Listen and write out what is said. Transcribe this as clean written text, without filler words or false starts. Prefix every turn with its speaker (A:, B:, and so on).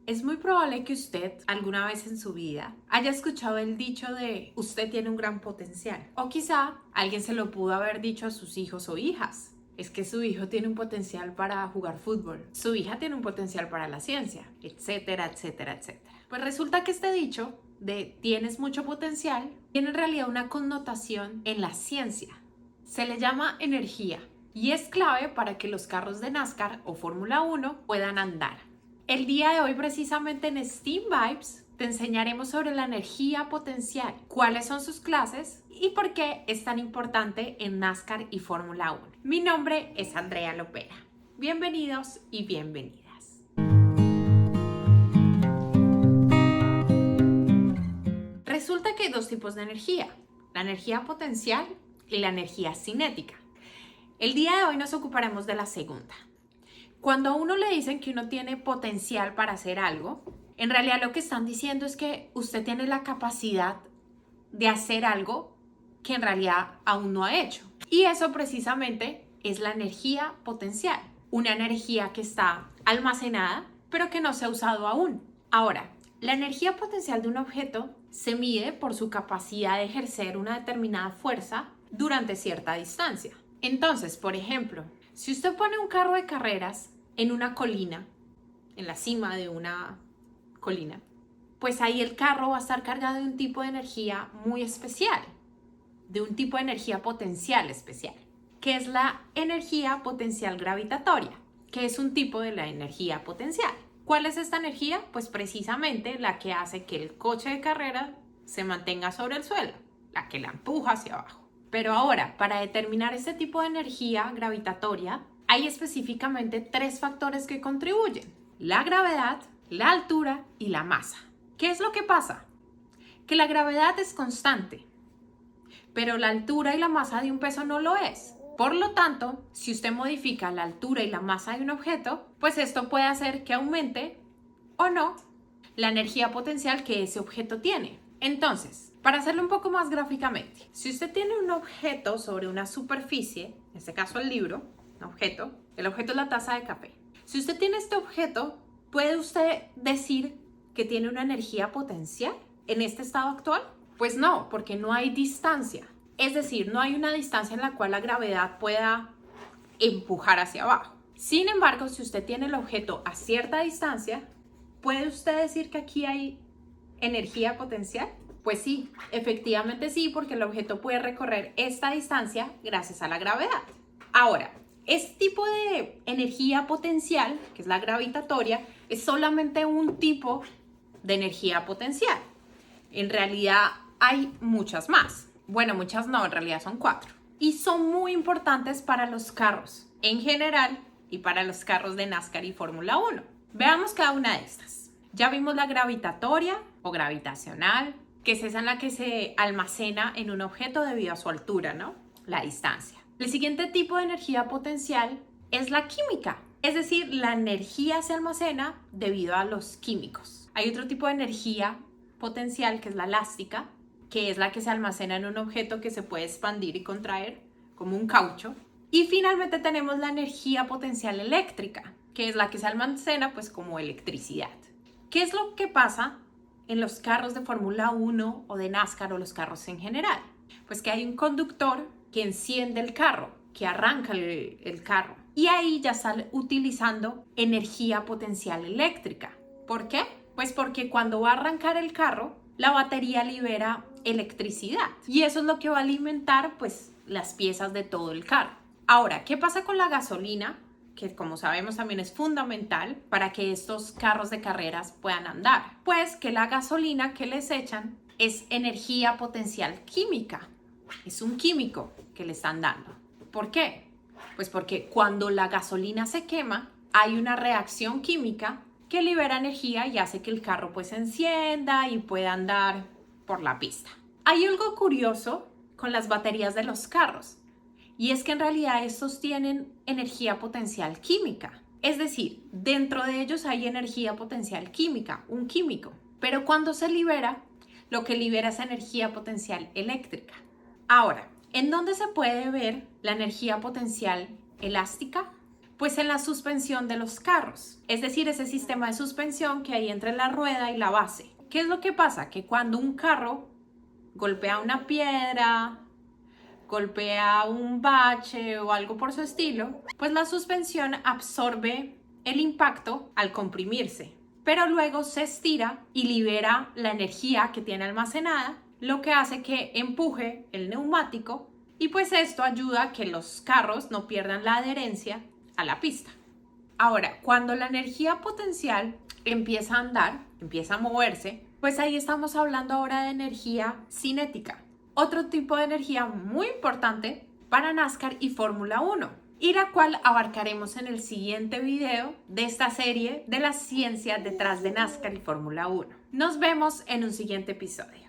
A: Es muy probable que usted alguna vez en su vida haya escuchado el dicho de usted tiene un gran potencial. O quizá alguien se lo pudo haber dicho a sus hijos o hijas. Es que su hijo tiene un potencial para jugar fútbol, su hija tiene un potencial para la ciencia, etcétera, etcétera, etcétera. Pues resulta que este dicho de tienes mucho potencial tiene en realidad una connotación en la ciencia. Se le llama energía y es clave para que los carros de NASCAR o Fórmula 1 puedan andar. El día de hoy, precisamente en STEAM Vibes, te enseñaremos sobre la energía potencial, cuáles son sus clases y por qué es tan importante en NASCAR y Fórmula 1. Mi nombre es Andrea Lopera. Bienvenidos y bienvenidas. Resulta que hay dos tipos de energía, la energía potencial y la energía cinética. El día de hoy nos ocuparemos de la segunda. Cuando a uno le dicen que uno tiene potencial para hacer algo, en realidad lo que están diciendo es que usted tiene la capacidad de hacer algo que en realidad aún no ha hecho. Y eso precisamente es la energía potencial, una energía que está almacenada, pero que no se ha usado aún. Ahora, la energía potencial de un objeto se mide por su capacidad de ejercer una determinada fuerza durante cierta distancia. Entonces, por ejemplo, si usted pone un carro de carreras en una colina, en la cima de una colina, pues ahí el carro va a estar cargado de un tipo de energía muy especial, de un tipo de energía potencial especial, que es la energía potencial gravitatoria, que es un tipo de la energía potencial. ¿Cuál es esta energía? Pues precisamente la que hace que el coche de carrera se mantenga sobre el suelo, la que la empuja hacia abajo. Pero ahora, para determinar este tipo de energía gravitatoria, hay específicamente tres factores que contribuyen: la gravedad, la altura y la masa. ¿Qué es lo que pasa? Que la gravedad es constante, pero la altura y la masa de un peso no lo es. Por lo tanto, si usted modifica la altura y la masa de un objeto, pues esto puede hacer que aumente o no la energía potencial que ese objeto tiene. Entonces, para hacerlo un poco más gráficamente, si usted tiene un objeto sobre una superficie, en este caso el libro, el objeto es la taza de café. Si usted tiene este objeto, ¿puede usted decir que tiene una energía potencial en este estado actual? Pues no, porque no hay distancia. Es decir, no hay una distancia en la cual la gravedad pueda empujar hacia abajo. Sin embargo, si usted tiene el objeto a cierta distancia, ¿puede usted decir que aquí hay energía potencial? Pues sí, efectivamente sí, porque el objeto puede recorrer esta distancia gracias a la gravedad. Ahora, este tipo de energía potencial, que es la gravitatoria, es solamente un tipo de energía potencial. En realidad hay muchas más. Bueno, muchas no, en realidad son 4. Y son muy importantes para los carros en general y para los carros de NASCAR y Fórmula 1. Veamos cada una de estas. Ya vimos la gravitatoria o gravitacional, que es esa en la que se almacena en un objeto debido a su altura, ¿no? La distancia. El siguiente tipo de energía potencial es la química, es decir, la energía se almacena debido a los químicos. Hay otro tipo de energía potencial que es la elástica, que es la que se almacena en un objeto que se puede expandir y contraer, como un caucho. Y finalmente tenemos la energía potencial eléctrica, que es la que se almacena pues como electricidad. ¿Qué es lo que pasa en los carros de Fórmula 1 o de NASCAR o los carros en general? Pues que hay un conductor que enciende el carro, que arranca el carro. Y ahí ya está utilizando energía potencial eléctrica. ¿Por qué? Pues porque cuando va a arrancar el carro, la batería libera electricidad. Y eso es lo que va a alimentar pues las piezas de todo el carro. Ahora, ¿qué pasa con la gasolina? Que como sabemos también es fundamental para que estos carros de carreras puedan andar. Pues que la gasolina que les echan es energía potencial química. Es un químico que le están dando. ¿Por qué? Pues porque cuando la gasolina se quema, hay una reacción química que libera energía y hace que el carro pues se encienda y pueda andar por la pista. Hay algo curioso con las baterías de los carros. Y es que en realidad estos tienen energía potencial química. Es decir, dentro de ellos hay energía potencial química, un químico. Pero cuando se libera, lo que libera es energía potencial eléctrica. Ahora, ¿en dónde se puede ver la energía potencial elástica? Pues en la suspensión de los carros, es decir, ese sistema de suspensión que hay entre la rueda y la base. ¿Qué es lo que pasa? Que cuando un carro golpea una piedra, golpea un bache o algo por su estilo, pues la suspensión absorbe el impacto al comprimirse, pero luego se estira y libera la energía que tiene almacenada, lo que hace que empuje el neumático y pues esto ayuda a que los carros no pierdan la adherencia a la pista. Ahora, cuando la energía potencial empieza a andar, empieza a moverse, pues ahí estamos hablando ahora de energía cinética. Otro tipo de energía muy importante para NASCAR y Fórmula 1, y la cual abarcaremos en el siguiente video de esta serie de la ciencia detrás de NASCAR y Fórmula 1. Nos vemos en un siguiente episodio.